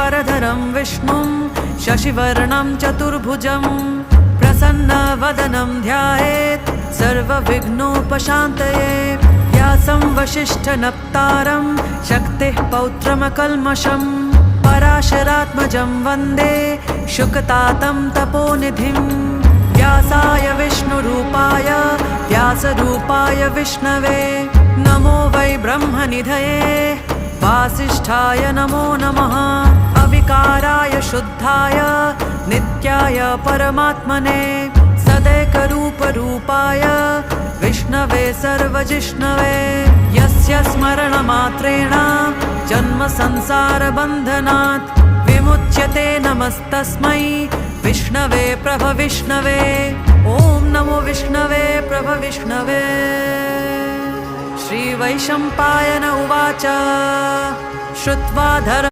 शुक्लाम्बरधरं विष्णुं शशिवर्णं चतुर्भुजं प्रसन्नवदनं ध्यायेत् सर्वविघ्नोपशान्तये। व्यासं वसिष्ठनप्तारं शक्तिः पौत्रमकल्मषं पराशरात्मजं वन्दे शुकतातं तपोनिधिं। व्यासाय विष्णुरूपाय व्यासरूपाय विष्णवे नमो वै ब्रह्मनिधये वासिष्ठाय नमो नमः। अविकाराय शुद्धाय नित्याय परमात्मने सदैकरूपरूपाय विष्णवे सर्वजिष्णवे। यस्य स्मरणमात्रेण जन्मसंसारबन्धनात् विमुच्यते नमस्तस्मै विष्णवे प्रभविष्णवे। ॐ नमो विष्णवे प्रभविष्णवे। श्रीवैशम्पायन उवाच श्रुत्वा धर्म